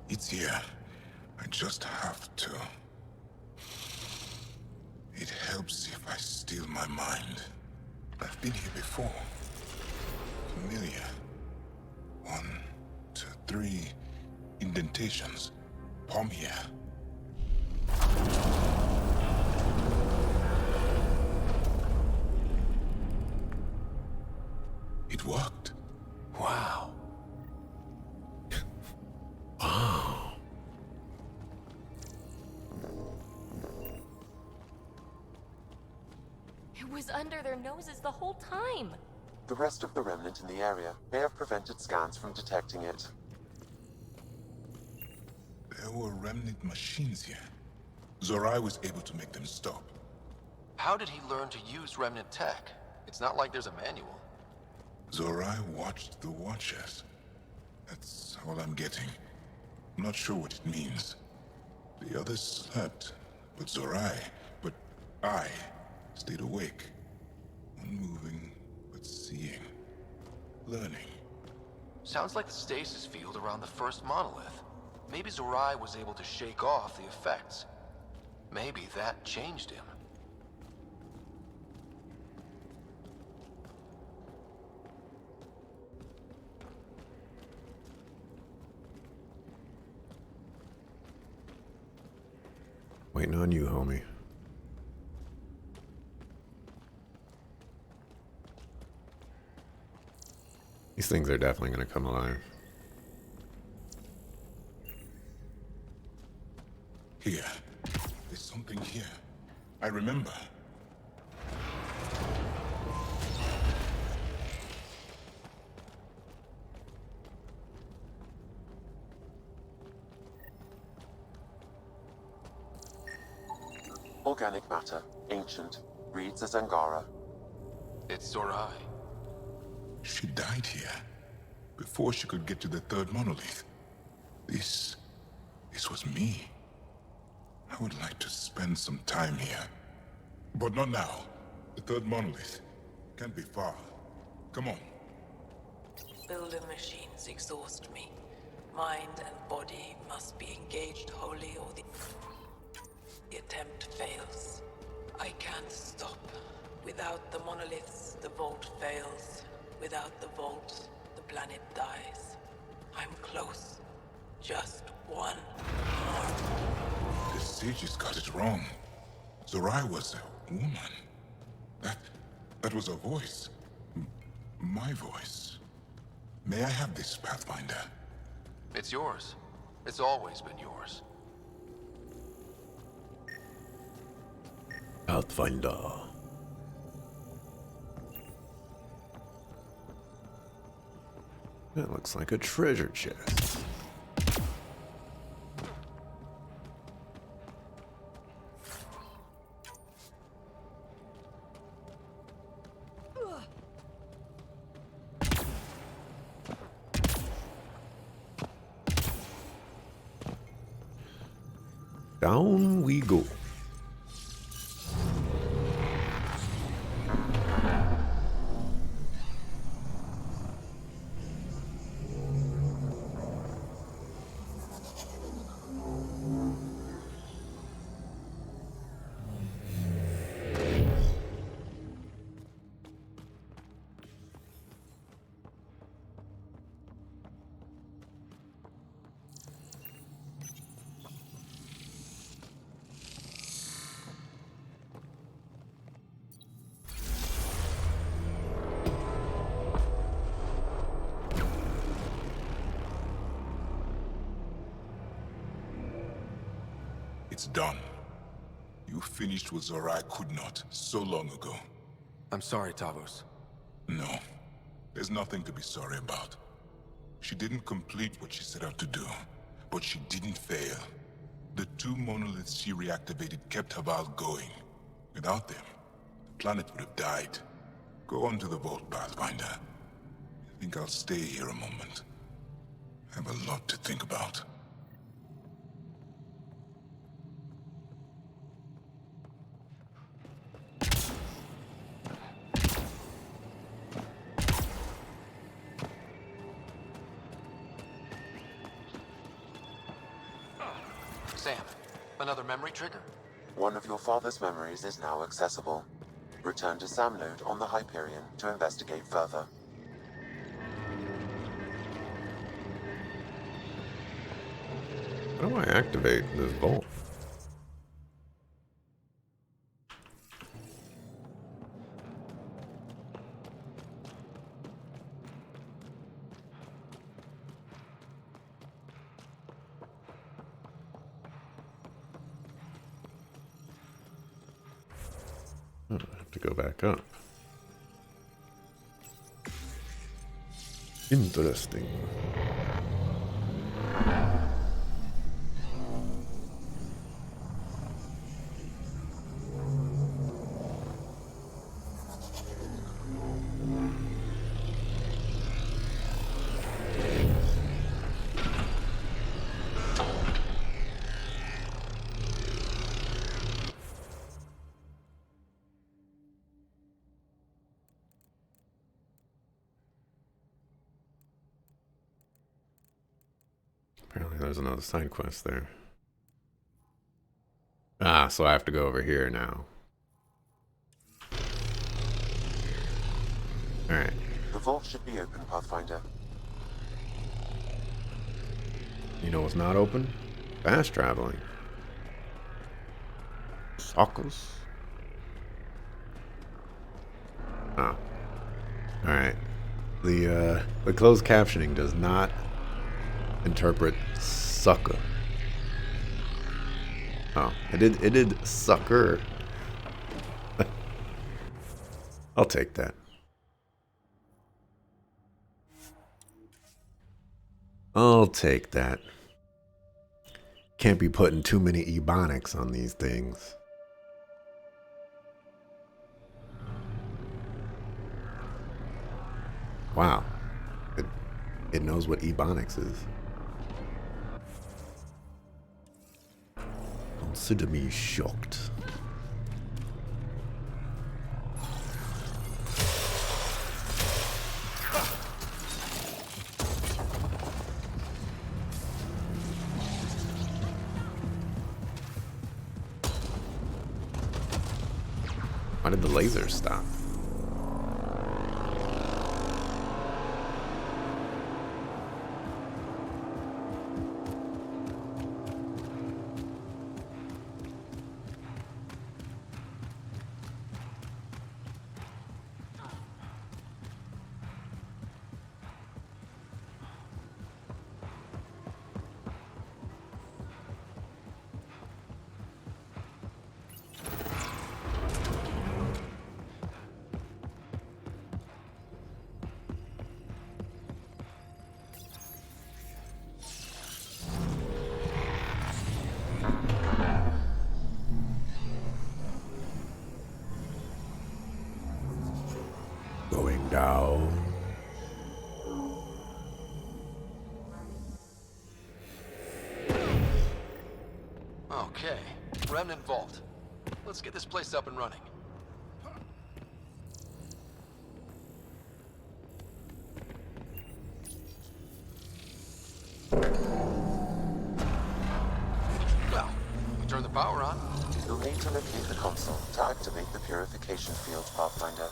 It's here. I just have to. It helps if I steal my mind. I've been here before. Familiar. 1, 2, 3 indentations. Palm here. It worked. Wow. Wow. It was under their noses the whole time. The rest of the remnant in the area may have prevented scans from detecting it. There were remnant machines here. Zorai was able to make them stop. How did he learn to use remnant tech? It's not like there's a manual. Zorai watched the Watchers. That's all I'm getting. I'm not sure what it means. The others slept, but I stayed awake. Unmoving, but seeing. Learning. Sounds like the stasis field around the first monolith. Maybe Zorai was able to shake off the effects. Maybe that changed him. Waiting on you, homie. These things are definitely going to come alive. Here. There's something here. I remember. Organic matter, ancient, reads as Angara. It's Zorai. She died here. Before she could get to the third monolith. This was me. I would like to spend some time here. But not now. The third monolith can't be far. Come on. Builder machines exhaust me. Mind and body must be engaged wholly or the attempt fails. I can't stop. Without the monoliths, the vault fails. Without the vault, the planet dies. I'm close. Just one more. The sages got it wrong. Zorai was a woman. That was a voice. My voice. May I have this, Pathfinder? It's yours. It's always been yours. Pathfinder. That looks like a treasure chest. Down we go. It's done. You finished what Zorai could not so long ago. I'm sorry, Tavos. No. There's nothing to be sorry about. She didn't complete what she set out to do, but she didn't fail. The 2 monoliths she reactivated kept Haval going. Without them, the planet would have died. Go on to the vault, Pathfinder. I think I'll stay here a moment. I have a lot to think about. Sam, another memory trigger? One of your father's memories is now accessible. Return to Sam node on the Hyperion to investigate further. How do I activate this vault? I have to go back up. Interesting. Apparently there's another side quest there. Ah, so I have to go over here now. Alright. The vault should be open, Pathfinder. You know what's not open? Fast traveling. Suckers. Ah. Alright. The closed captioning does not interpret sucker. Oh, it did sucker. I'll take that. I'll take that. Can't be putting too many ebonics on these things. Wow. It knows what ebonics is. Consider me shocked. Why did the laser stop? Going down. Okay, Remnant Vault. Let's get this place up and running. Well, we turn the power on. You'll need to locate the console to activate the purification field, Pathfinder.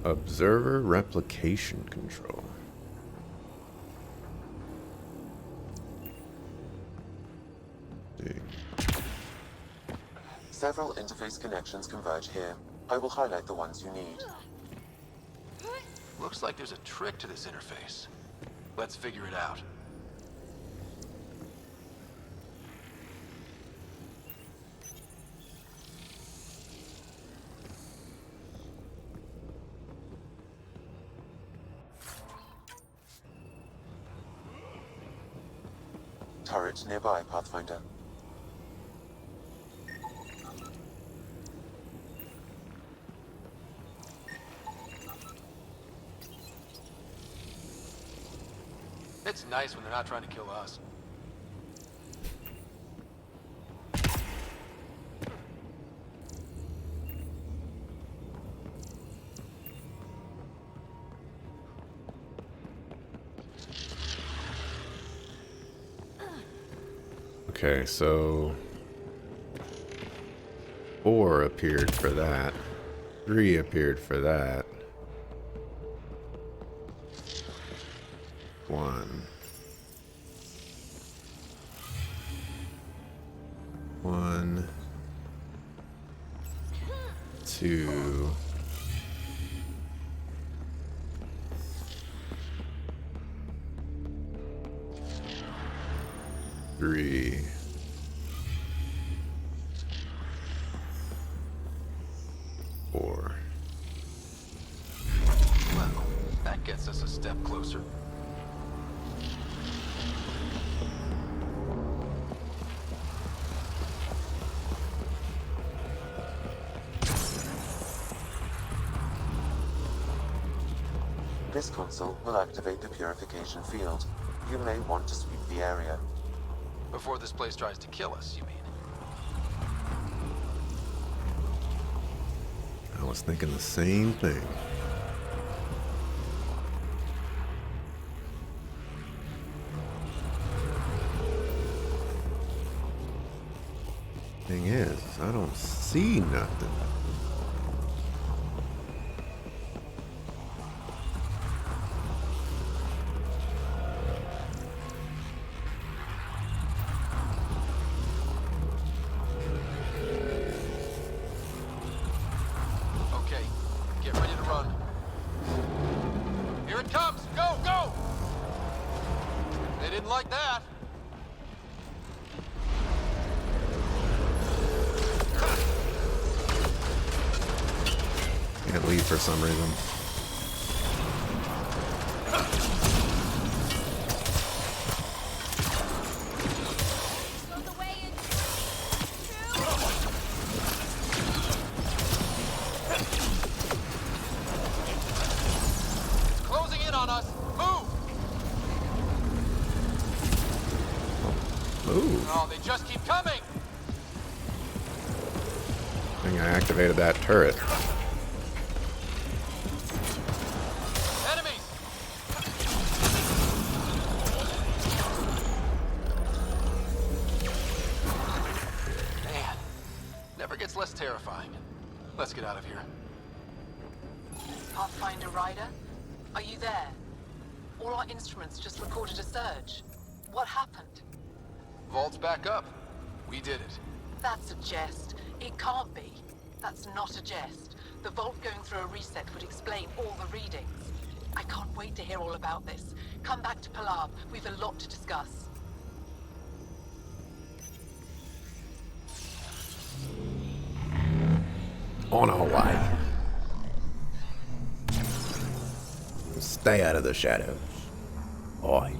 Observer replication control. Several interface connections converge here. I will highlight the ones you need. Looks like there's a trick to this interface. Let's figure it out. Turret nearby, Pathfinder. nice when they're not trying to kill us. Okay, so 4 appeared for that. 3 appeared for that. 1. 1. 2. 3. 4. Well, that gets us a step closer. This console will activate the purification field. You may want to sweep the area. Before this place tries to kill us, you mean? I was thinking the same thing. Thing is, I don't see nothing. Okay, get ready to run. Here it comes! Go, go! They didn't like that. Can't leave for some reason. Go the way in Closing in on us. Move! Move. Oh, they just keep coming! I think I activated that turret. Enemies! Man, never gets less terrifying. Let's get out of here. Pathfinder Rider, are you there? All our instruments just recorded a surge. What happened? Vault's back up. We did it. That's a jest. It can't be. That's not a jest. The vault going through a reset would explain all the readings. I can't wait to hear all about this. Come back to Palab. We've a lot to discuss. On our way. Stay out of the shadows. Oi.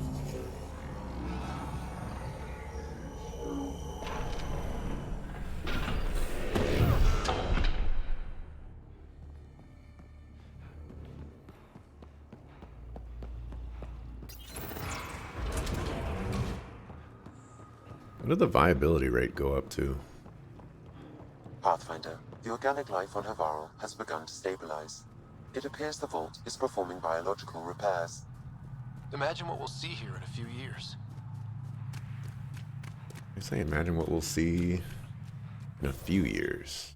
What did the viability rate go up to? Pathfinder, the organic life on Havarl has begun to stabilize. It appears the vault is performing biological repairs. Imagine what we'll see here in a few years. I say imagine what we'll see in a few years.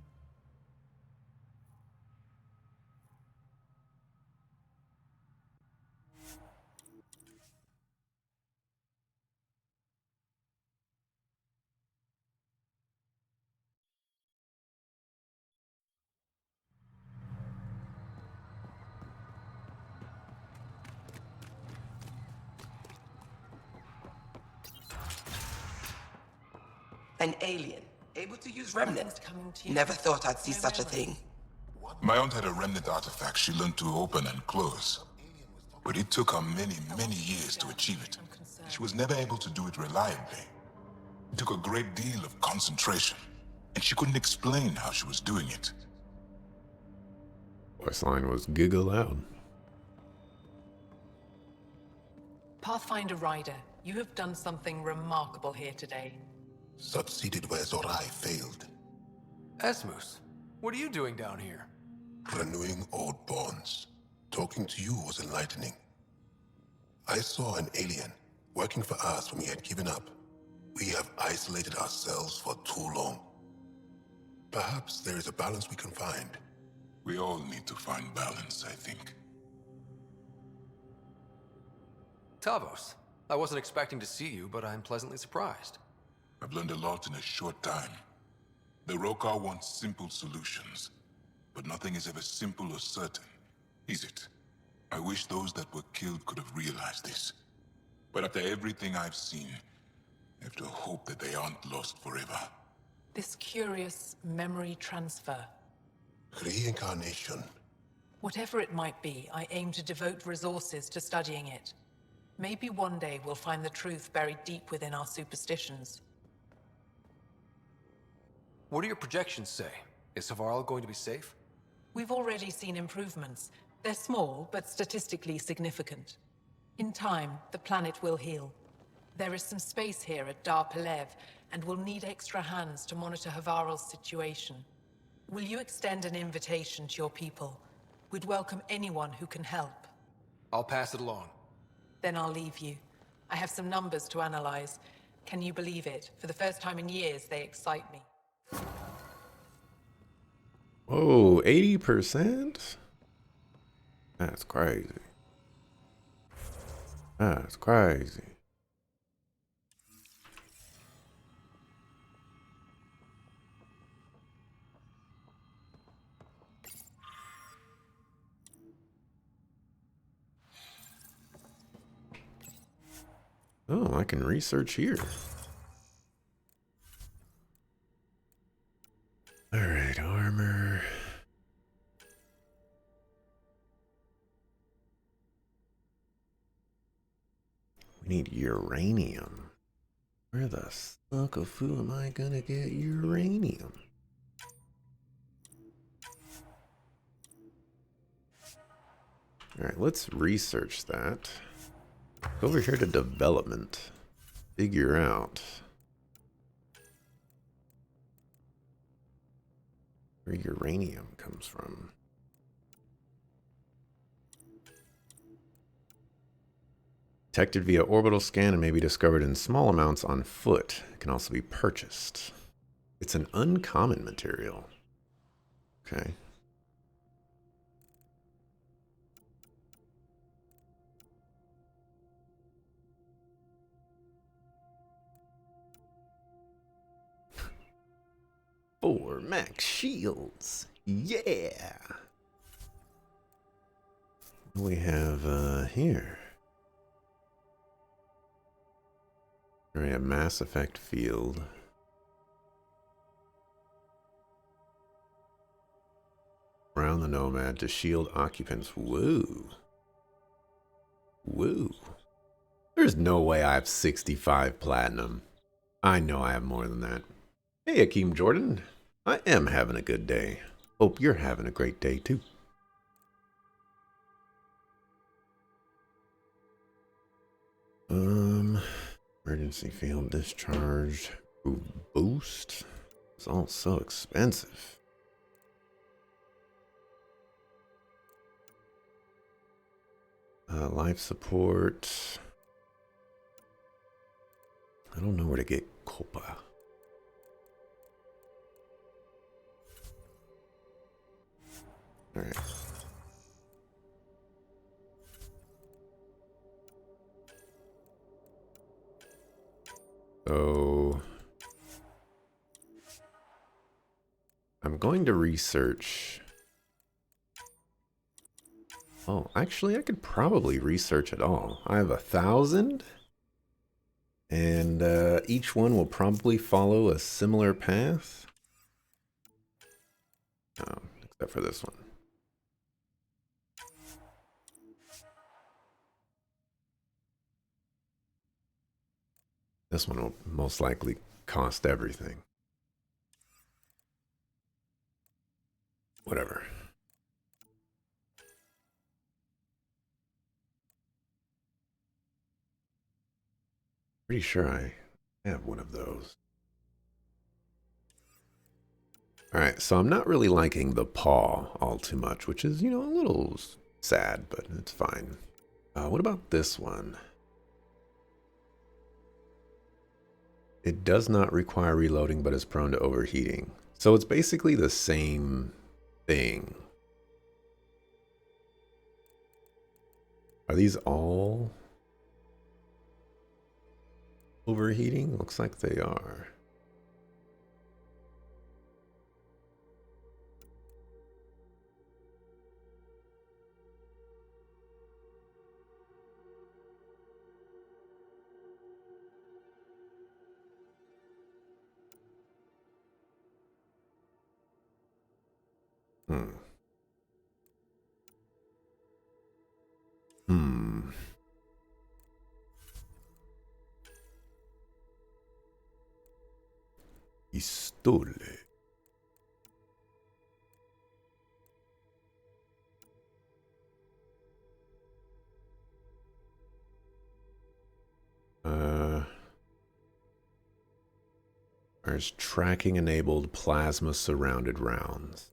An alien, able to use remnant. Coming to you. Never thought I'd see such a thing. My aunt had a remnant artifact she learned to open and close. But it took her many, many years to achieve it. She was never able to do it reliably. It took a great deal of concentration, and she couldn't explain how she was doing it. Voice line was giggle loud. Pathfinder Rider, you have done something remarkable here today. Succeeded where Zorai failed. Esmus, what are you doing down here? Renewing old bonds. Talking to you was enlightening. I saw an alien working for us when we had given up. We have isolated ourselves for too long. Perhaps there is a balance we can find. We all need to find balance, I think. Tavos, I wasn't expecting to see you, but I'm pleasantly surprised. I've learned a lot in a short time. The Rokar want simple solutions, but nothing is ever simple or certain, is it? I wish those that were killed could have realized this. But after everything I've seen, I have to hope that they aren't lost forever. This curious memory transfer. Reincarnation. Whatever it might be, I aim to devote resources to studying it. Maybe one day we'll find the truth buried deep within our superstitions. What do your projections say? Is Havarl going to be safe? We've already seen improvements. They're small, but statistically significant. In time, the planet will heal. There is some space here at Dar Pelev, and we'll need extra hands to monitor Havarl's situation. Will you extend an invitation to your people? We'd welcome anyone who can help. I'll pass it along. Then I'll leave you. I have some numbers to analyze. Can you believe it? For the first time in years, they excite me. Whoa, 80%? That's crazy. That's crazy. Oh, I can research here. All right, armor. We need uranium. Where the fuck of foo am I gonna get uranium? All right, let's research that. Go over here to development. Figure out where uranium comes from. Detected via orbital scan and may be discovered in small amounts on foot. It can also be purchased. It's an uncommon material. Okay. Four max shields. Yeah. What do we have here? Alright, a Mass Effect field. Around the Nomad to shield occupants. Woo. Woo. There's no way I have 65 platinum. I know I have more than that. Hey, Akeem Jordan. I am having a good day. Hope you're having a great day, too. Emergency field discharge. Ooh, boost. It's all so expensive. Life support. I don't know where to get Copa. All right. So I'm going to research. Oh, actually, I could probably research it all. I have 1,000, and each one will probably follow a similar path. Oh, except for this one. This one will most likely cost everything. Whatever. Pretty sure I have one of those. Alright, so I'm not really liking the paw all too much, which is, you know, a little sad, but it's fine. What about this one? It does not require reloading, but is prone to overheating. So it's basically the same thing. Are these all overheating? Looks like they are. Hmm. Hmm. Pistole. There's tracking enabled plasma surrounded rounds.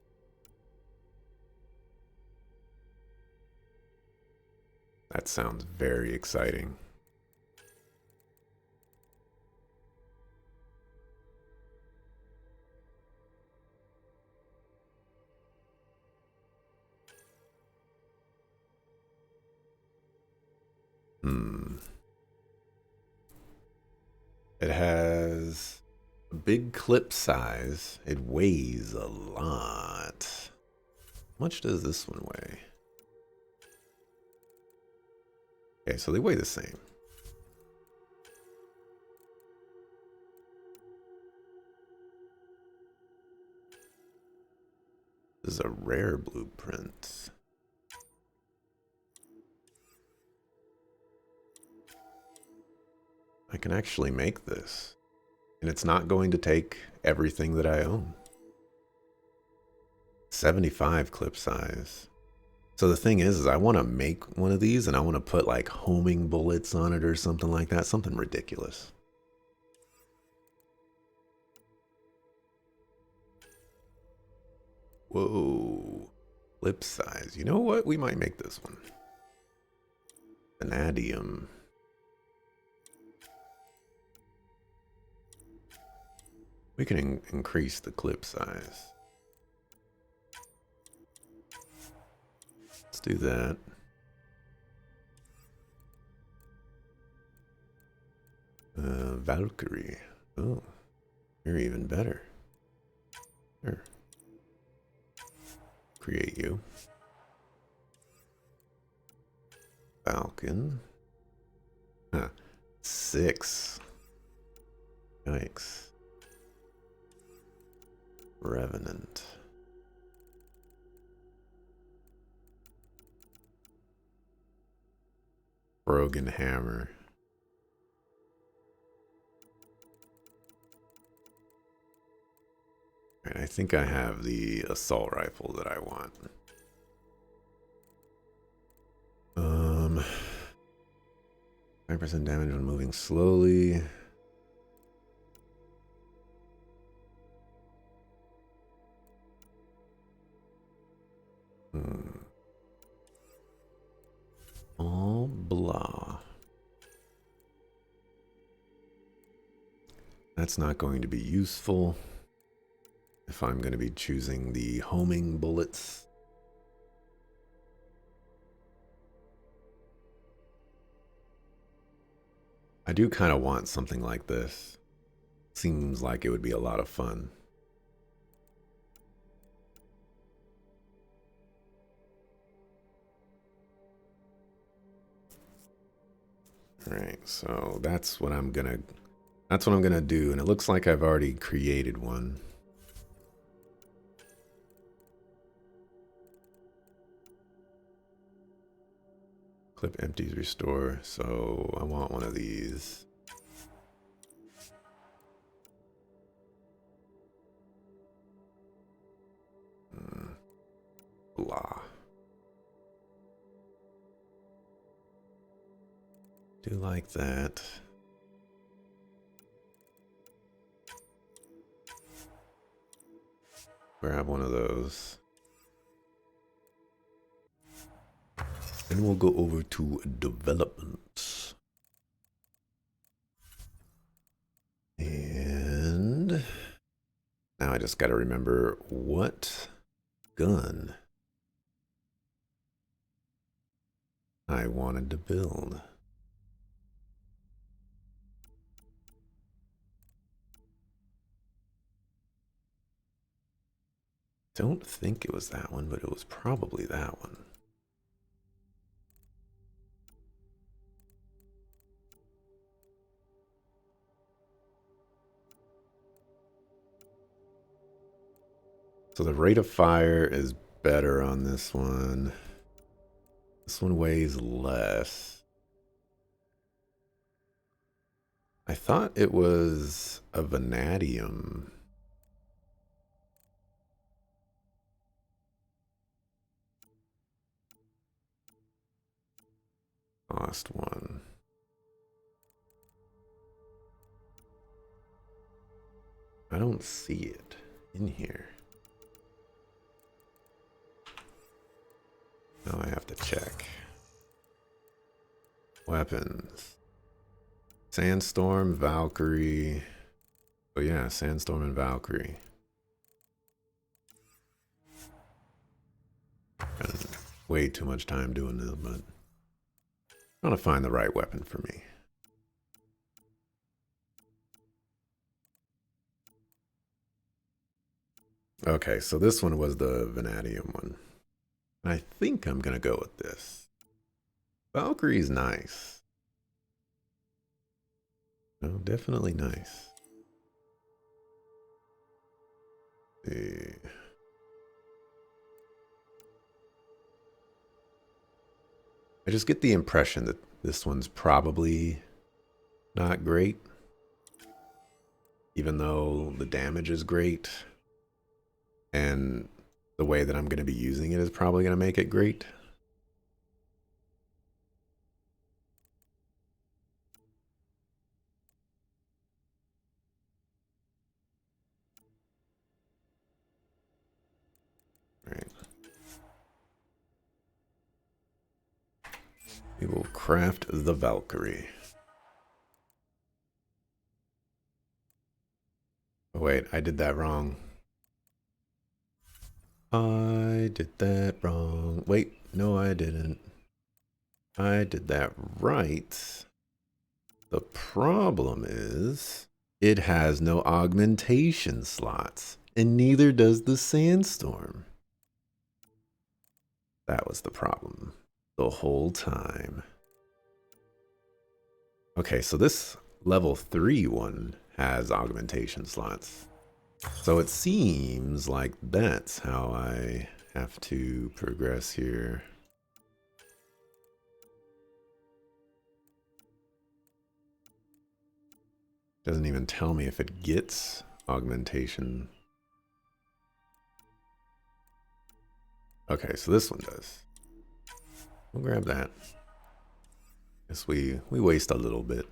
That sounds very exciting. Hmm. It has a big clip size. It weighs a lot. How much does this one weigh? Okay, so they weigh the same. This is a rare blueprint. I can actually make this. And it's not going to take everything that I own. 75 clip size. So the thing is I want to make one of these and I want to put like homing bullets on it or something like that. Something ridiculous. Whoa. Clip size. You know what? We might make this one. Vanadium. We can increase the clip size. Let's do that. Valkyrie. Oh, you're even better. Here. Create you. Falcon. Huh. 6. Yikes. Revenant. Brogan Hammer. Alright, I think I have the assault rifle that I want. 5% damage when moving slowly. All blah. That's not going to be useful if I'm going to be choosing the homing bullets. I do kind of want something like this. Seems like it would be a lot of fun. Alright, so that's what I'm gonna do, and it looks like I've already created one. Clip empties restore, so I want one of these. Blah. Do like that. grab one of those. Then we'll go over to developments. And now I just got to remember what gun I wanted to build. Don't think it was that one, but it was probably that one. So the rate of fire is better on this one. This one weighs less. I thought it was a vanadium. Lost one. I don't see it in here. Now I have to check. Weapons. Sandstorm, Valkyrie. Oh yeah, Sandstorm and Valkyrie. And way too much time doing this, but I'm trying to find the right weapon for me. Okay, so this one was the vanadium one. And I think I'm gonna go with this. Valkyrie's nice. No, definitely nice. Let's see. I just get the impression that this one's probably not great. Even though the damage is great. And the way that I'm going to be using it is probably going to make it great. All right. We will craft the Valkyrie. Oh wait, I did that wrong. I did that wrong. Wait, no I didn't. I did that right. The problem is it has no augmentation slots, and neither does the Sandstorm. That was the problem the whole time. Okay, so this level 3 one has augmentation slots. So it seems like that's how I have to progress here. Doesn't even tell me if it gets augmentation. Okay, so this one does. We'll grab that. Guess we waste a little bit.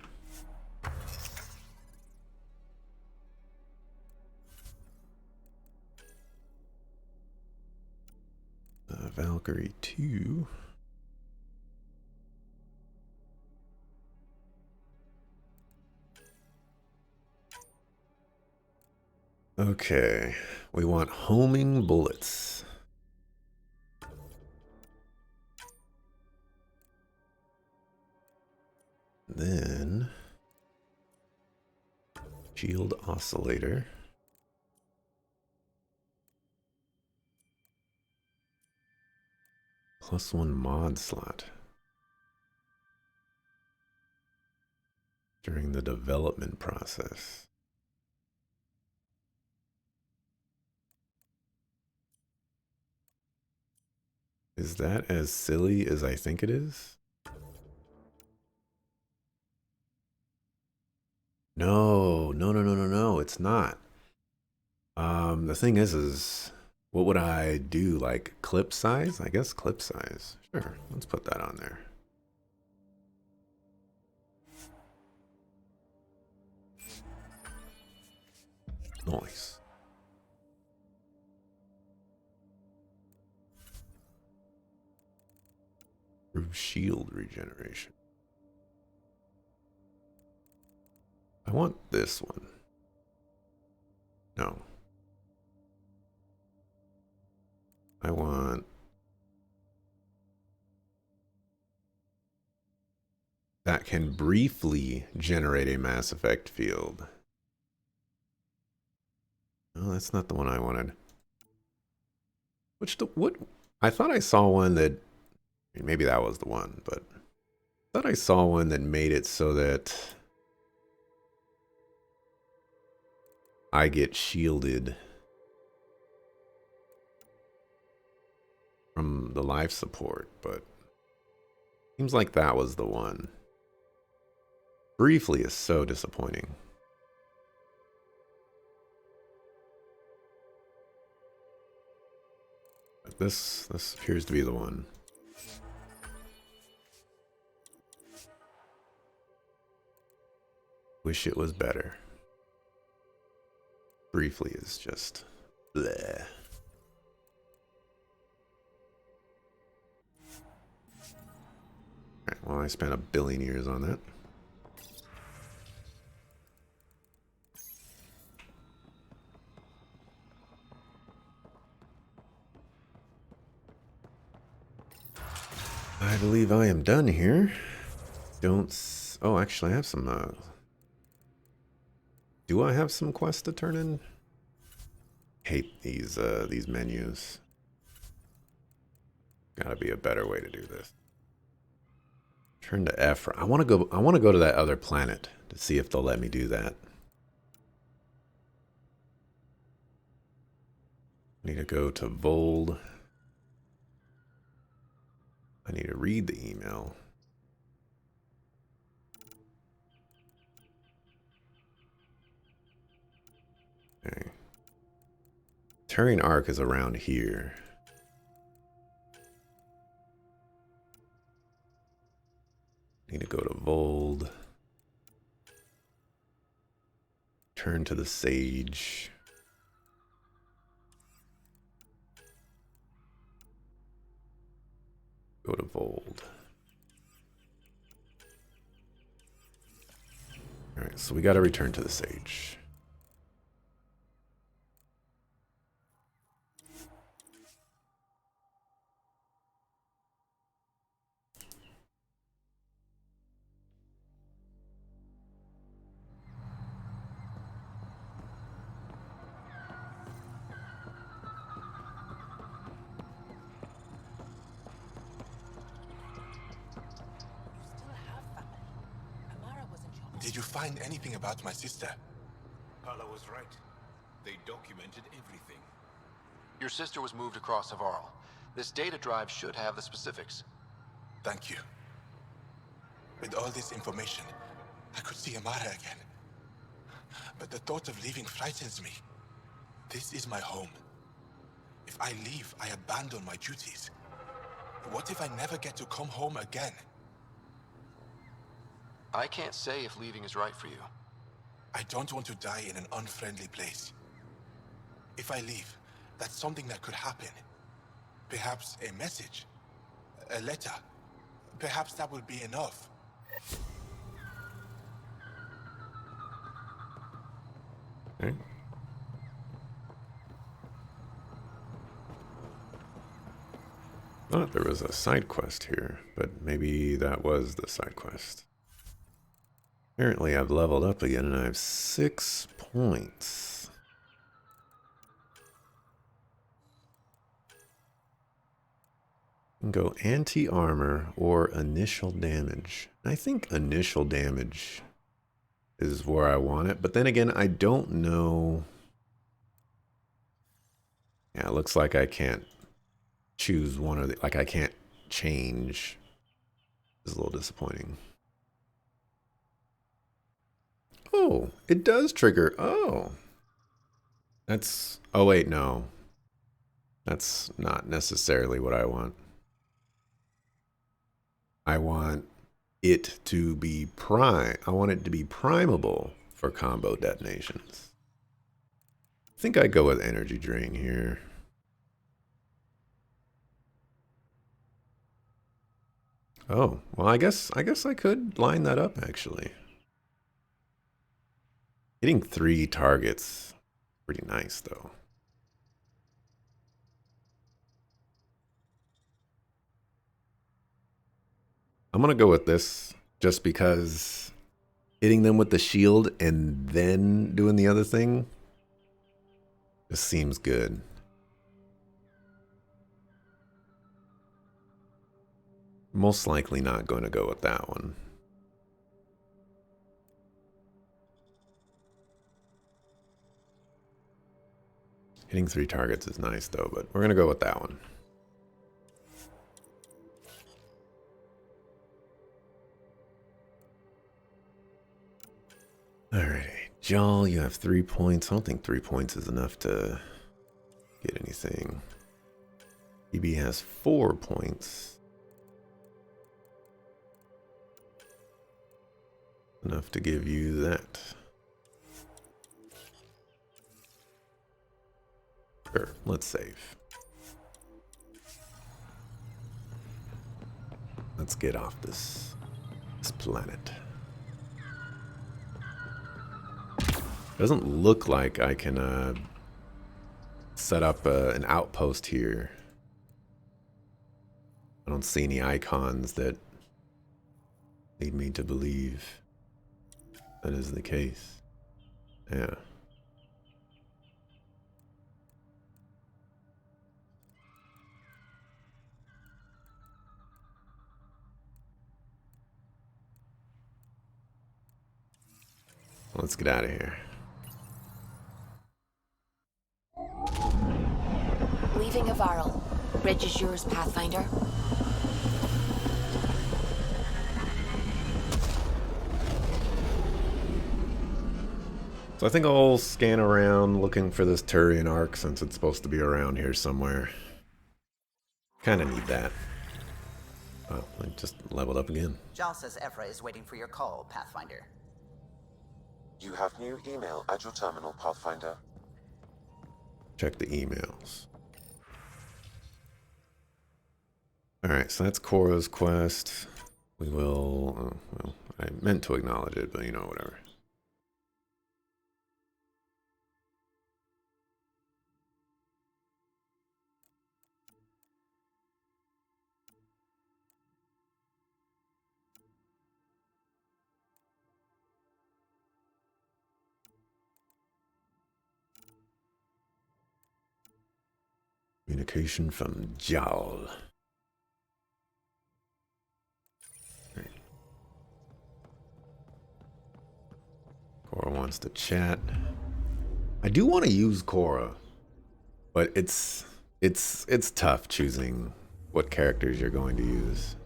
Valkyrie 2. Okay, we want homing bullets. Then shield oscillator. +1 mod slot. During the development process. Is that as silly as I think it is? No, it's not. The thing is what would I do? Like clip size? I guess clip size. Sure, let's put that on there. Nice. Improve shield regeneration. I want this one. No. I want... that can briefly generate a Mass Effect field. No, that's not the one I wanted. What? I thought I saw one that... maybe that was the one, but... I thought I saw one that made it so that... I get shielded from the life support, but... seems like that was the one. Briefly is so disappointing. But this appears to be the one. Wish it was better. Briefly is just bleh. Alright, well, I spent 1 billion years on that. I believe I am done here. Oh, actually, I have some, do I have some quests to turn in? Hate these menus. Gotta be a better way to do this. Turn to F. I want to go to that other planet to see if they'll let me do that. Need to go to Vold. I need to read the email. Okay. Turian Arc is around here. Need to go to Vold. Turn to the Sage. Go to Vold. Alright, so we got to return to the Sage. Did you find anything about my sister? Paula was right. They documented everything. Your sister was moved across Havarl. This data drive should have the specifics. Thank you. With all this information, I could see Amara again. But the thought of leaving frightens me. This is my home. If I leave, I abandon my duties. What if I never get to come home again? I can't say if leaving is right for you. I don't want to die in an unfriendly place. If I leave, that's something that could happen. Perhaps a message, a letter. Perhaps that will be enough. Okay. Thought there was a side quest here, but maybe that was the side quest. Apparently I've leveled up again and I have 6 points. Go anti-armor or initial damage. I think initial damage is where I want it, but then again, I don't know. Yeah, it looks like I can't choose one or the, like I can't change. It's a little disappointing. Oh, it does trigger. Oh. That's, oh wait, no. That's not necessarily what I want. I want it to be I want it to be primable for combo detonations. I think I go with energy drain here. Oh, well, I guess I could line that up actually. Hitting 3 targets, pretty nice though. I'm gonna go with this just because hitting them with the shield and then doing the other thing just seems good. Most likely not going to go with that one. Hitting 3 targets is nice though, but we're going to go with that one. Alrighty. Jal, you have 3 points. I don't think 3 points is enough to get anything. EB has 4 points. Enough to give you that. Sure, let's save. Let's get off this planet. Doesn't look like I can set up an outpost here. I don't see any icons that lead me to believe that is the case. Yeah. Let's get out of here. Leaving Avaril. Bridge is yours, Pathfinder. So I think I'll scan around looking for this Turian Ark since it's supposed to be around here somewhere. Kinda need that. Oh, I just leveled up again. Jal says Ephra is waiting for your call, Pathfinder. You have new email at your terminal, Pathfinder. Check the emails. Alright, so that's Cora's quest. We will... well, I meant to acknowledge it, but you know, whatever. Communication from Jal. Right. Cora wants to chat. I do want to use Cora, but it's tough choosing what characters you're going to use.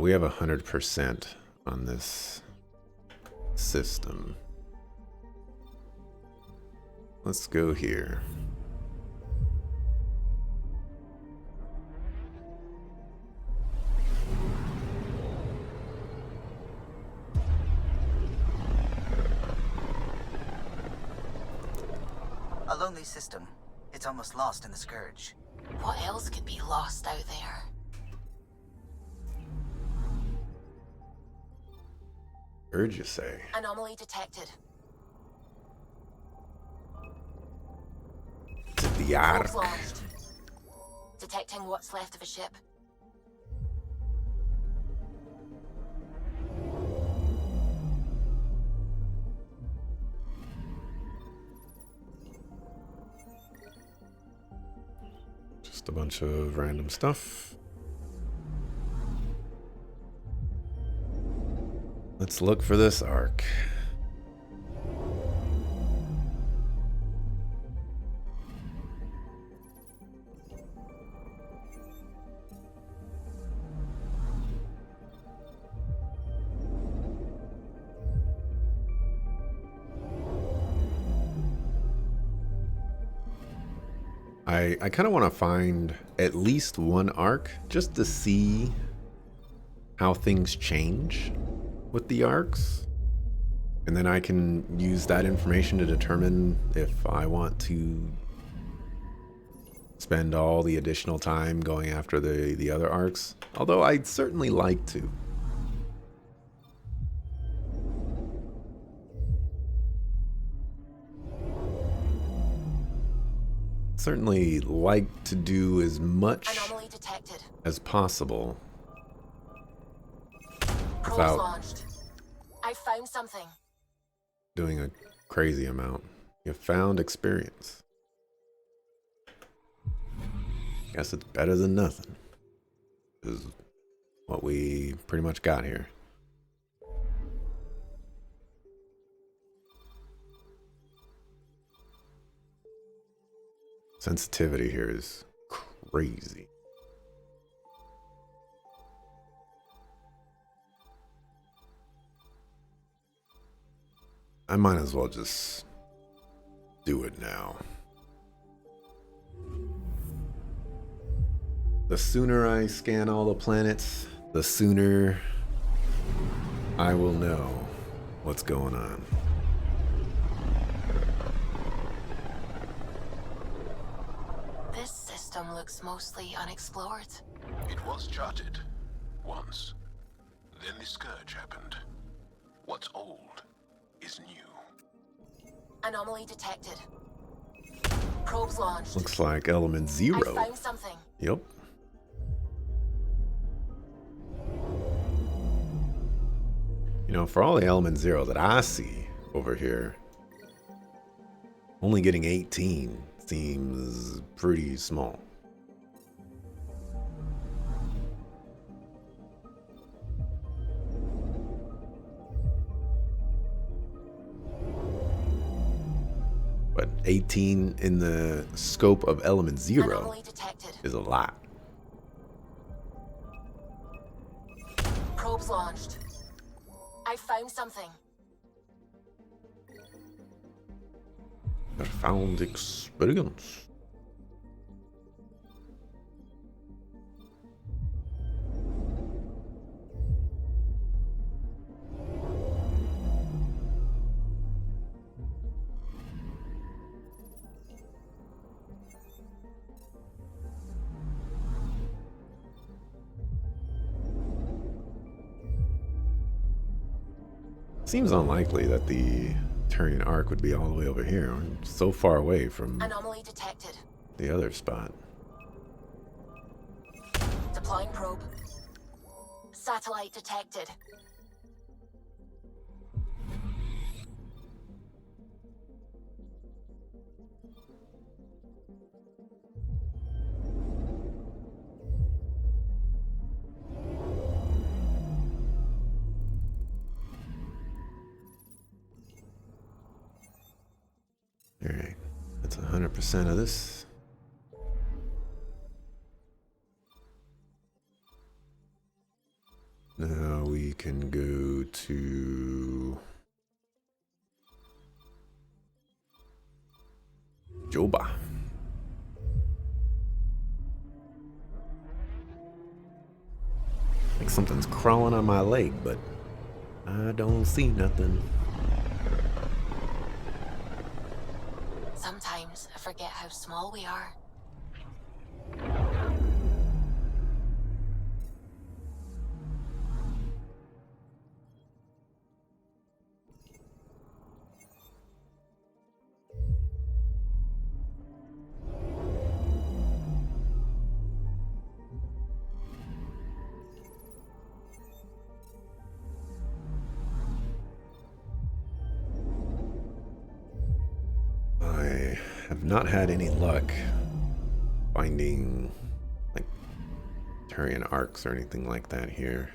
We have 100% on this system. Let's go here. A lonely system. It's almost lost in the Scourge. What else could be lost out there? Urge, you say? Anomaly detected. The Ark. Probes launched. Detecting what's left of a ship. Just a bunch of random stuff. Let's look for this Ark. I kind of want to find at least one Ark just to see how things change with the arcs, and then I can use that information to determine if I want to spend all the additional time going after the other arcs. Although I'd certainly like to. Certainly like to do as much Anomaly detected. as possible Probes without launched. I found something. doing a crazy amount. You found experience. Guess it's better than nothing. Is what we pretty much got here. Sensitivity here is crazy. I might as well just do it now. The sooner I scan all the planets, the sooner I will know what's going on. This system looks mostly unexplored. It was charted. Once. Then the scourge happened. What's old is new. Anomaly detected. Probes launched. Looks like element I 0. found something. Yep. You know, for all the element 0 that I see over here, only getting 18 seems pretty small. But 18 in the scope of element 0 Anomaly detected. is a lot. Probes launched. I found something. I found experience. Seems unlikely that the Turian arc would be all the way over here. We're so far away from Anomaly detected. the other spot. Deploying probe. Satellite detected. All right, that's 100% of this. Now we can go to Joba. Like something's crawling on my leg, but I don't see nothing. Sometimes I forget how small we are. I have not had any luck finding like Turian arcs or anything like that here.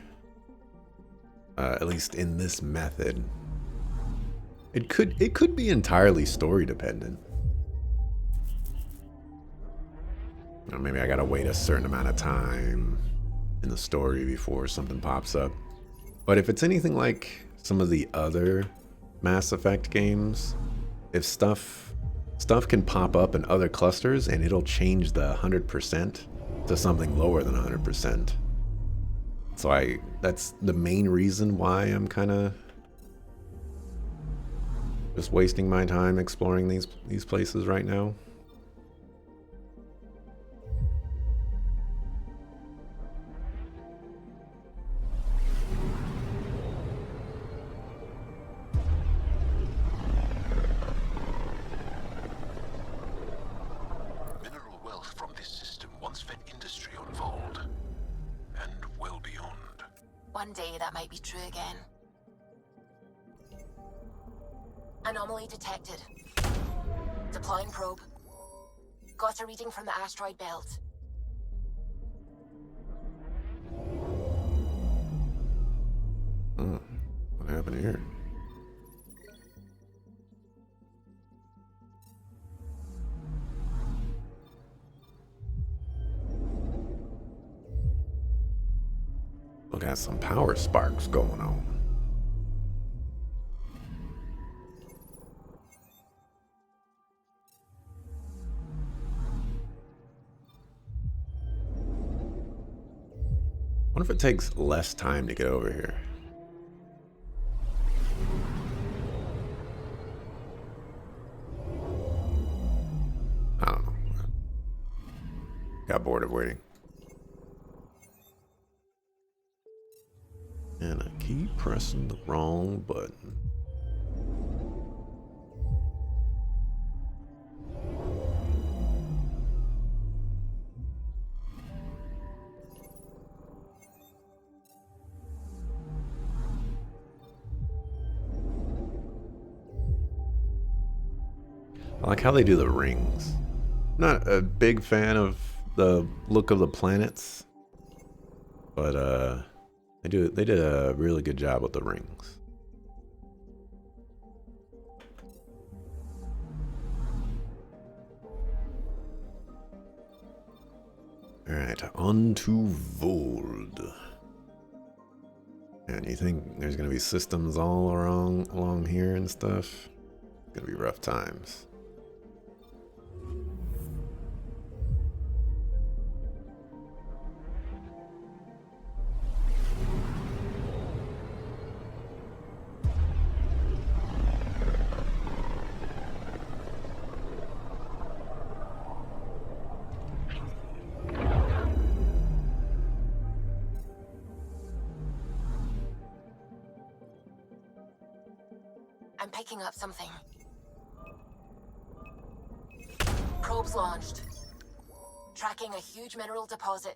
At least in this method. It could be entirely story dependent. You know, maybe I gotta wait a certain amount of time in the story before something pops up. But if it's anything like some of the other Mass Effect games, if stuff can pop up in other clusters and it'll change the 100% to something lower than 100%. So that's the main reason why I'm kind of just wasting my time exploring these places right now. Someday that might be true again. Anomaly detected. Deploying probe. Got a reading from the asteroid belt. What happened here? We got some power sparks going on. What if it takes less time to get over here? I don't know. Got bored of waiting. And I keep pressing the wrong button. I like how they do the rings. Not a big fan of the look of the planets, but they did a really good job with the rings. All right, on to Vold. And you think there's gonna be systems all along here and stuff? It's gonna be rough times. I'm picking up something. Probes launched. Tracking a huge mineral deposit.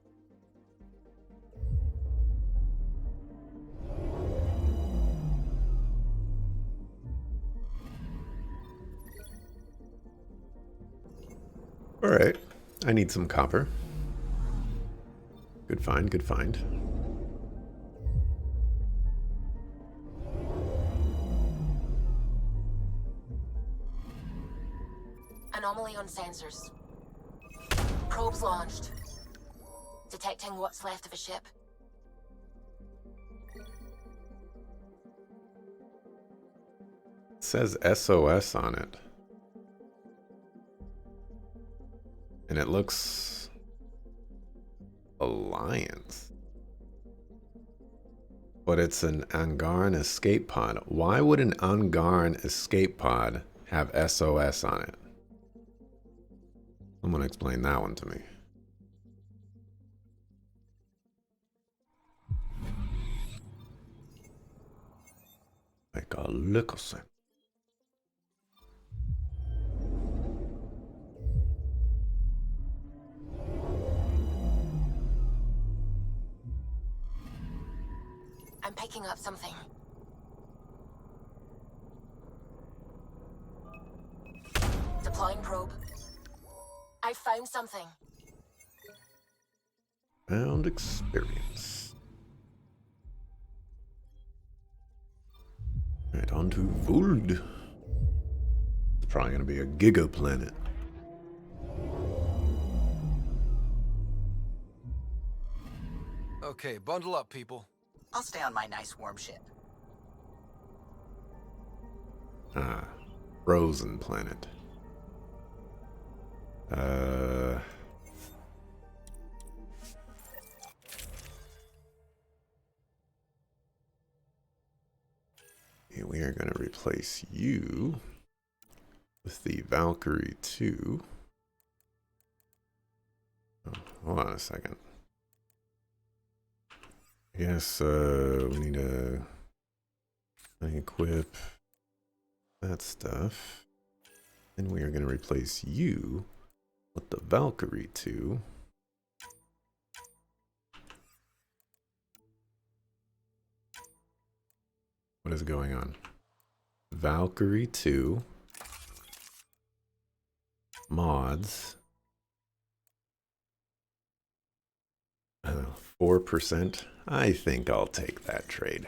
All right, I need some copper. Good find, good find. Anomaly on sensors. Probes launched. Detecting what's left of a ship. It says SOS on it. And it looks Alliance. But it's an Angaran escape pod. Why would an Angaran escape pod have SOS on it? Someone explain that one to me. Make a little sense. I'm picking up something. Deploying probe. I found something. Found experience. Right, on to Vold. It's probably going to be a giga planet. Okay, bundle up, people. I'll stay on my nice warm ship. Ah, frozen planet. Yeah, we are going to replace you with the Valkyrie 2. Oh, hold on a second. I guess we need to equip that stuff. Then we are going to replace you with the Valkyrie 2. What is going on? Valkyrie 2. Mods. 4%. I think I'll take that trade.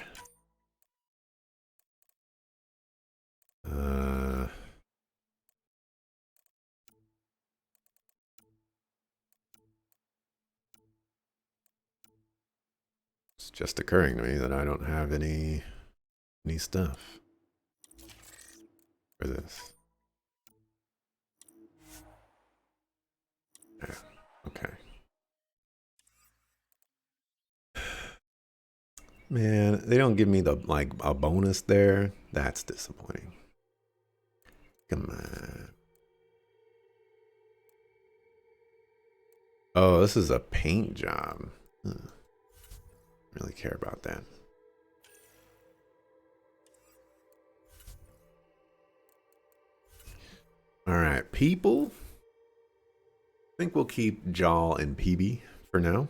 It's just occurring to me that I don't have any stuff for this. Yeah, okay. Man, they don't give me the like a bonus there. That's disappointing. Come on. Oh, this is a paint job. Really care about that. All right, people. I think we'll keep Jaw and PB for now.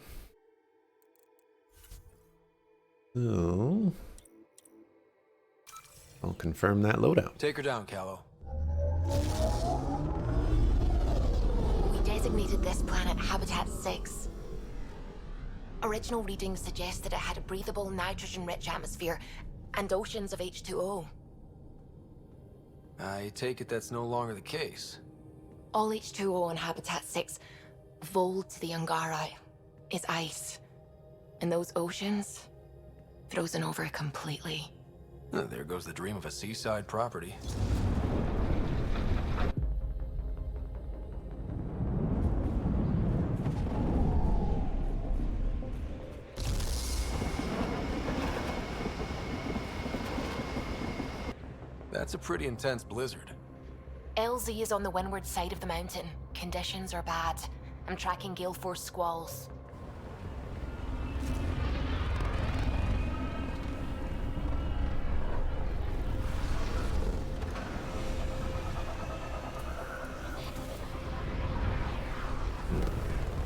So I'll confirm that loadout. Take her down, Callow. We designated this planet Habitat 6. Original readings suggest that it had a breathable, nitrogen-rich atmosphere and oceans of H2O. I take it that's no longer the case. All H2O on Habitat 6, vol to the Angara, is ice. And those oceans, frozen over completely. There goes the dream of a seaside property. That's a pretty intense blizzard. LZ is on the windward side of the mountain. Conditions are bad. I'm tracking gale force squalls.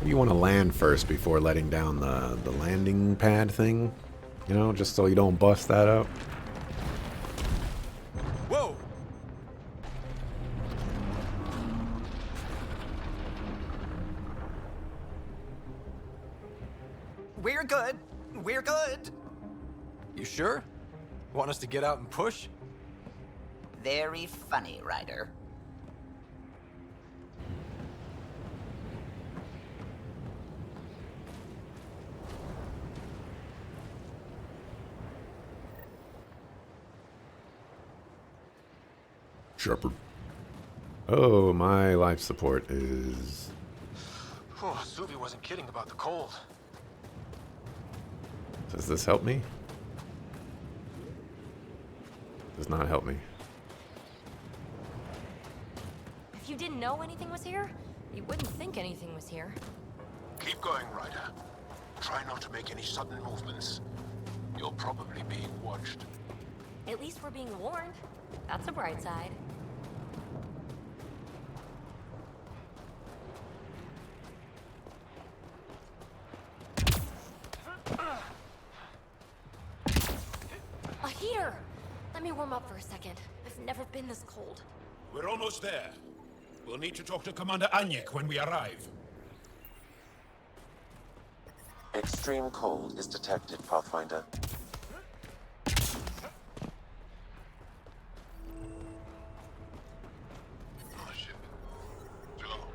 You want to land first before letting down the landing pad thing, you know, just so you don't bust that up. Whoa! We're good. We're good. You sure? Want us to get out and push? Very funny, Ryder. Shepard. Oh, my life support is... Oh, Suvi wasn't kidding about the cold. Does this help me? Does not help me. If you didn't know anything was here, you wouldn't think anything was here. Keep going, Ryder. Try not to make any sudden movements. You're probably being watched. At least we're being warned. That's a bright side. A heater! Let me warm up for a second. I've never been this cold. We're almost there. We'll need to talk to Commander Anyek when we arrive. Extreme cold is detected, Pathfinder.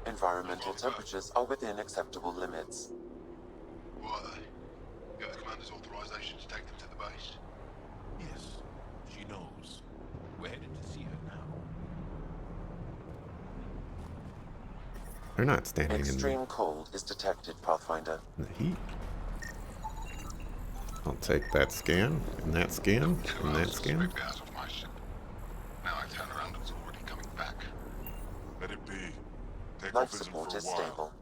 Environmental temperatures are within acceptable limits. Who are they? You have the commander's authorization to take them to the base? Yes, she knows. We're headed to see her now. They're not standing Extreme cold is detected, Pathfinder. in the heat. I'll take that scan, and that scan, and that scan. Out of my ship. Now I turn around and it's already coming back. Let it be. Take Life off isn't support for a is while. stable.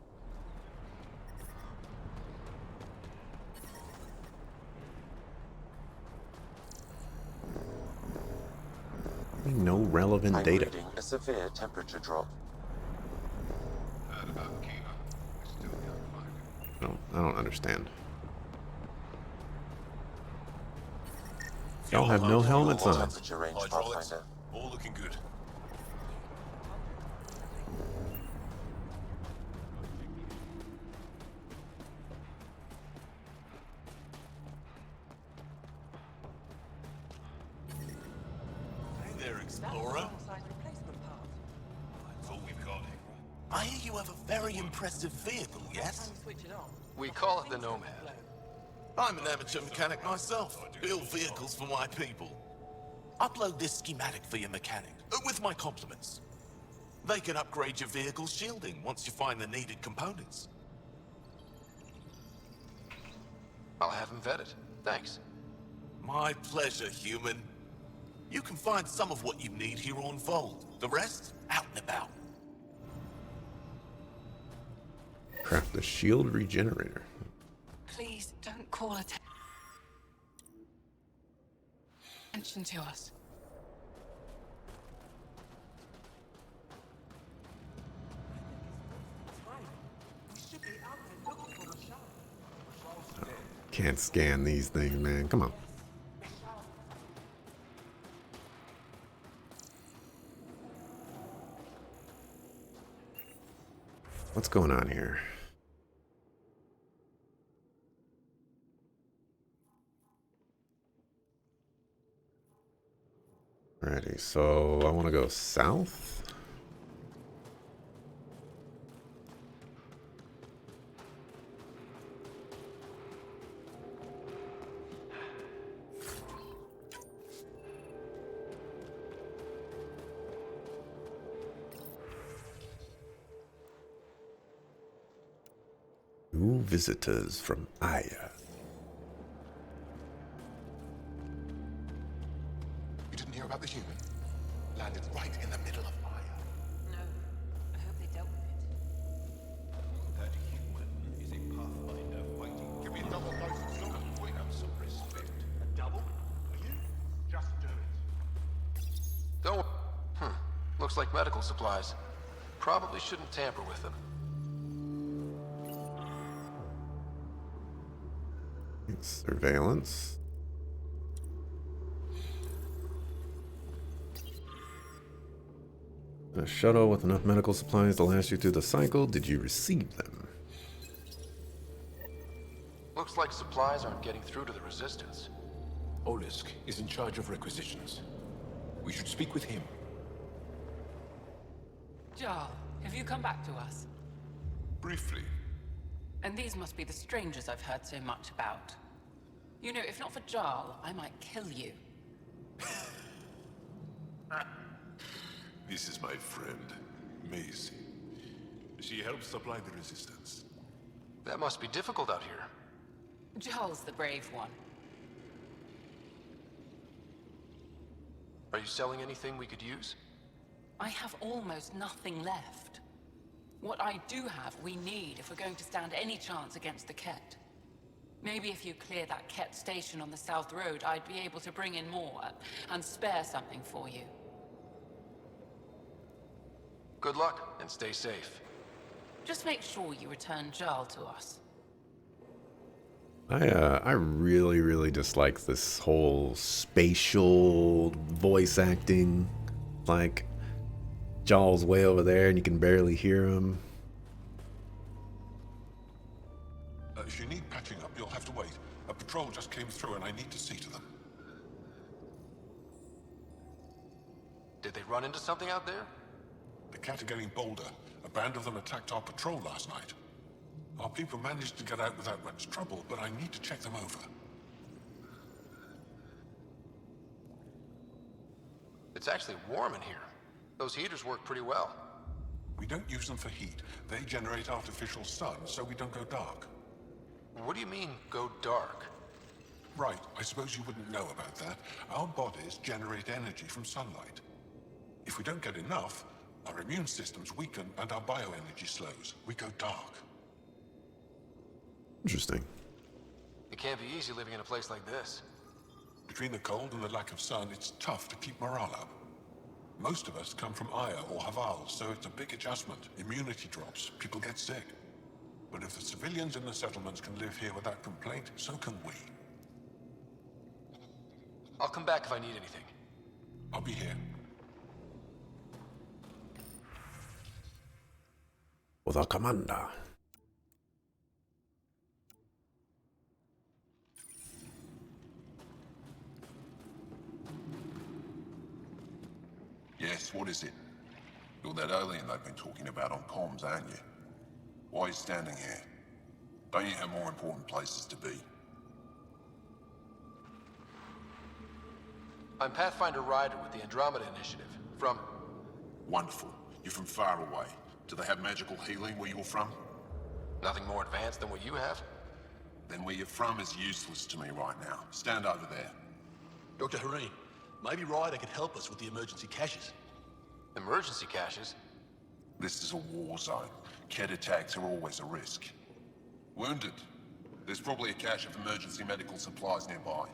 No relevant I'm data. reading a severe temperature drop. Heard about Kiva. We still can't find him. I don't understand. Y'all have no helmets on. Temperature range, Pathfinder. All looking good. Hey there, Explorer. That's all we've got. I hear you have a very impressive vehicle, yes? We call it the Nomad. I'm an amateur mechanic myself. Build vehicles for my people. Upload this schematic for your mechanic, with my compliments. They can upgrade your vehicle's shielding once you find the needed components. I'll have him vetted. Thanks. My pleasure, human. You can find some of what you need here on Vold. The rest, out and about. Craft the shield regenerator. Please don't call attention to us. Can't scan these things, man. Come on. What's going on here? Alrighty, so I want to go south. New visitors from Aya. You didn't hear about the human? Landed right in the middle of Aya. No. I hope they dealt with it. That human is a Pathfinder fighting. Give me a double dose of silver. We have some respect. A double? Are you? Just do it. Don't. Looks like medical supplies. Probably shouldn't tamper with them. Surveillance. A shuttle with enough medical supplies to last you through the cycle. Did you receive them? Looks like supplies aren't getting through to the Resistance. Olisk is in charge of requisitions. We should speak with him. Jarl, have you come back to us? Briefly. And these must be the strangers I've heard so much about. You know, if not for Jarl, I might kill you. This is my friend, Maisie. She helps supply the Resistance. That must be difficult out here. Jarl's the brave one. Are you selling anything we could use? I have almost nothing left. What I do have, we need if we're going to stand any chance against the Ket. Maybe if you clear that Ket station on the South Road, I'd be able to bring in more and spare something for you. Good luck, and stay safe. Just make sure you return Jarl to us. I really dislike this whole spatial voice acting. Like, Jarl's way over there and you can barely hear him. If you need patching up, you'll have to wait. A patrol just came through and I need to see to them. Did they run into something out there? The Cat are getting bolder. A band of them attacked our patrol last night. Our people managed to get out without much trouble, but I need to check them over. It's actually warm in here. Those heaters work pretty well. We don't use them for heat. They generate artificial sun, so we don't go dark. What do you mean, go dark? Right, I suppose you wouldn't know about that. Our bodies generate energy from sunlight. If we don't get enough, our immune systems weaken and our bioenergy slows. We go dark. Interesting. It can't be easy living in a place like this. Between the cold and the lack of sun, it's tough to keep morale up. Most of us come from Aya or Haval, so it's a big adjustment. Immunity drops, people get sick. But if the civilians in the settlements can live here without complaint, so can we. I'll come back if I need anything. I'll be here. With a commander. Yes, what is it? You're that alien they've been talking about on comms, aren't you? Why are you standing here? Don't you have more important places to be? I'm Pathfinder Ryder with the Andromeda Initiative. From... Wonderful. You're from far away. Do they have magical healing where you're from? Nothing more advanced than what you have? Then where you're from is useless to me right now. Stand over there. Dr. Hareen, maybe Ryder could help us with the emergency caches. Emergency caches? This is a war zone. Ket attacks are always a risk. Wounded. There's probably a cache of emergency medical supplies nearby.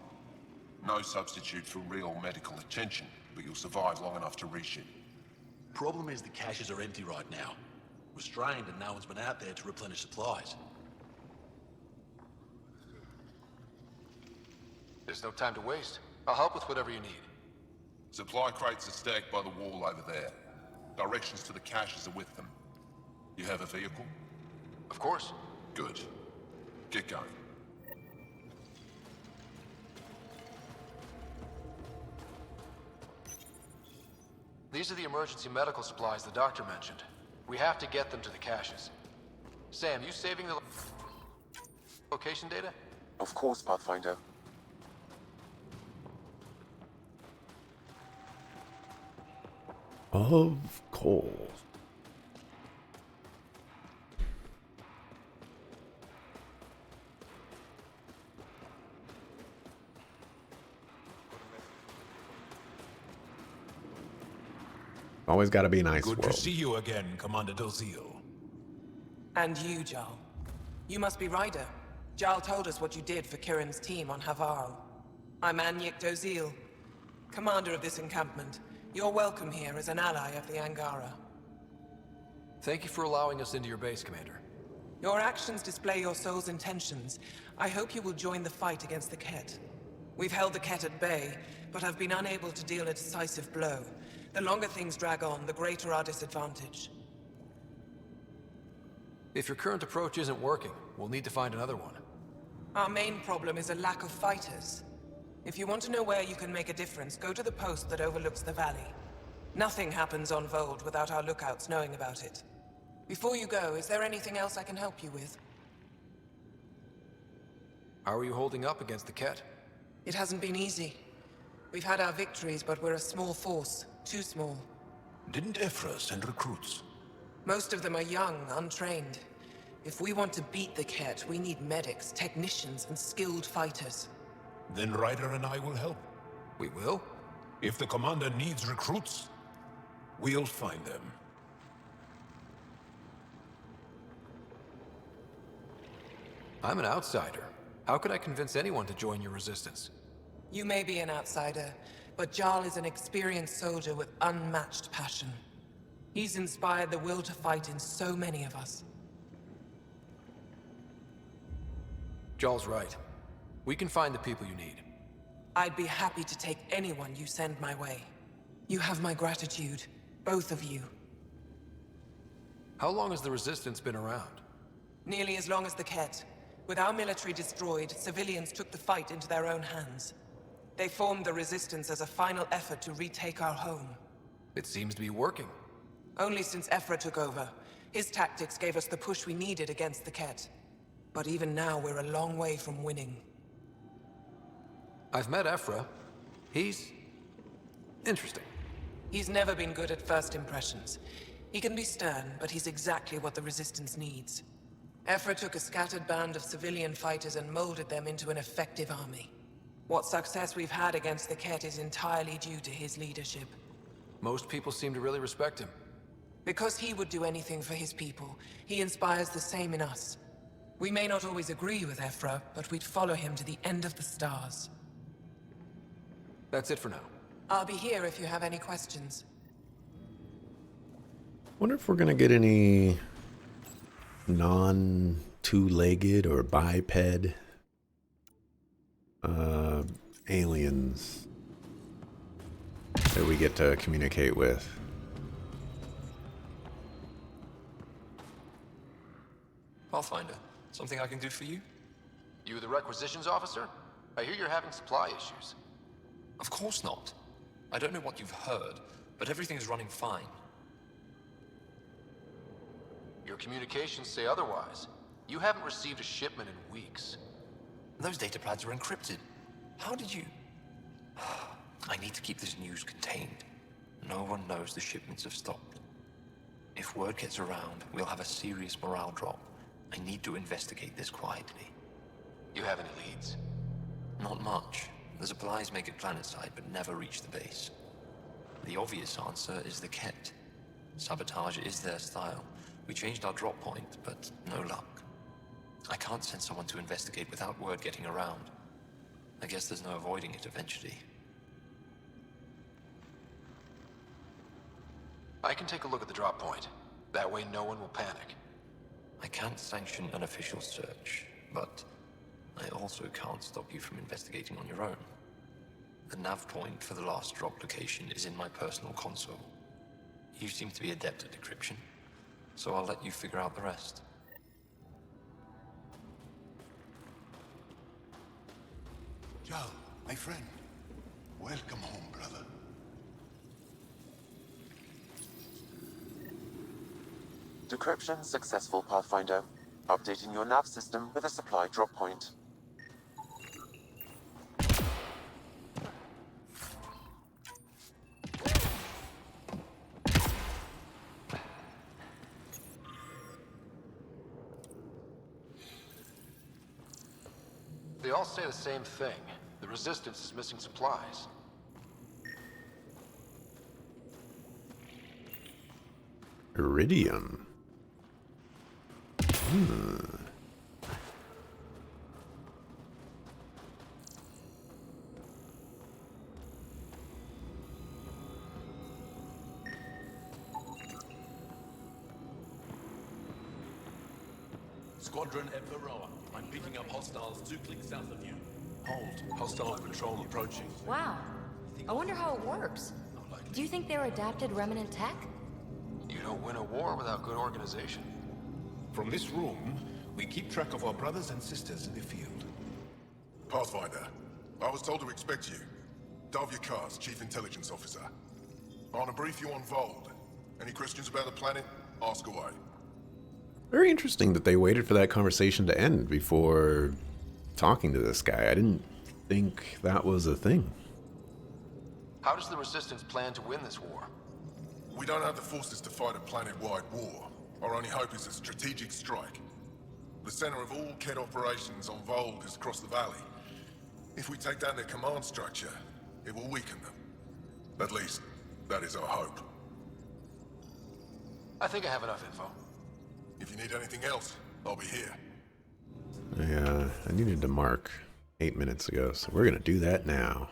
No substitute for real medical attention, but you'll survive long enough to reship. Problem is the caches are empty right now. Restrained and no one's been out there to replenish supplies. There's no time to waste. I'll help with whatever you need. Supply crates are stacked by the wall over there. Directions to the caches are with them. You have a vehicle? Of course. Good. Get going. These are the emergency medical supplies the doctor mentioned. We have to get them to the caches. Sam, you saving the location data? Of course, Pathfinder. Of course. Always got to be nice. Good to see you again, Commander Dozil. And you, Jarl. You must be Ryder. Jarl told us what you did for Kirin's team on Havarl. I'm Anyek Dozil, commander of this encampment. You're welcome here as an ally of the Angara. Thank you for allowing us into your base, Commander. Your actions display your soul's intentions. I hope you will join the fight against the Ket. We've held the Ket at bay, but have been unable to deal a decisive blow. The longer things drag on, the greater our disadvantage. If your current approach isn't working, we'll need to find another one. Our main problem is a lack of fighters. If you want to know where you can make a difference, go to the post that overlooks the valley. Nothing happens on Vold without our lookouts knowing about it. Before you go, is there anything else I can help you with? How are you holding up against the Ket? It hasn't been easy. We've had our victories, but we're a small force. Too small. Didn't Ephra send recruits? Most of them are young, untrained. If we want to beat the Ket, we need medics, technicians, and skilled fighters. Then Ryder and I will help. We will? If the commander needs recruits, we'll find them. I'm an outsider. How could I convince anyone to join your resistance? You may be an outsider, but Jarl is an experienced soldier with unmatched passion. He's inspired the will to fight in so many of us. Jarl's right. We can find the people you need. I'd be happy to take anyone you send my way. You have my gratitude, both of you. How long has the Resistance been around? Nearly as long as the Ket. With our military destroyed, civilians took the fight into their own hands. They formed the Resistance as a final effort to retake our home. It seems to be working. Only since Ephra took over. His tactics gave us the push we needed against the Ket. But even now, we're a long way from winning. I've met Ephra. He's... interesting. He's never been good at first impressions. He can be stern, but he's exactly what the Resistance needs. Ephra took a scattered band of civilian fighters and molded them into an effective army. What success we've had against the Ket is entirely due to his leadership. Most people seem to really respect him. Because he would do anything for his people, he inspires the same in us. We may not always agree with Ephra, but we'd follow him to the end of the stars. That's it for now. I'll be here if you have any questions. Wonder if we're gonna get any non-two-legged or biped aliens that we get to communicate with. Pathfinder, something I can do for you? You the requisitions officer? I hear you're having supply issues. Of course not. I don't know what you've heard, but everything's running fine. Your communications say otherwise. You haven't received a shipment in weeks. Those data pads are encrypted. How did you... I need to keep this news contained. No one knows the shipments have stopped. If word gets around, we'll have a serious morale drop. I need to investigate this quietly. You have any leads? Not much. The supplies make it planetside, but never reach the base. The obvious answer is the Ket. Sabotage is their style. We changed our drop point, but no luck. I can't send someone to investigate without word getting around. I guess there's no avoiding it eventually. I can take a look at the drop point. That way no one will panic. I can't sanction an official search, but I also can't stop you from investigating on your own. The nav point for the last drop location is in my personal console. You seem to be adept at decryption, so I'll let you figure out the rest. Joe, my friend. Welcome home, brother. Decryption successful, Pathfinder. Updating your nav system with a supply drop point. They all say the same thing. The Resistance is missing supplies. Iridium. Squadron Emperor. I'm picking up hostiles 2 clicks south of you. Hold. Hostile patrol approaching. Wow. I wonder how it works. Do you think they're adapted remnant tech? You don't win a war without good organization. From this room, we keep track of our brothers and sisters in the field. Pathfinder, I was told to expect you. Davia Kars, Chief Intelligence Officer. I want to brief you on Vold. Any questions about the planet? Ask away. Very interesting that they waited for that conversation to end before talking to this guy. I didn't think that was a thing. How does the Resistance plan to win this war? We don't have the forces to fight a planet-wide war. Our only hope is a strategic strike. The center of all Ket operations on Vold is across the valley. If we take down their command structure, it will weaken them. At least, that is our hope. I think I have enough info. If you need anything else, I'll be here. I needed to mark 8 minutes ago, so we're gonna do that now.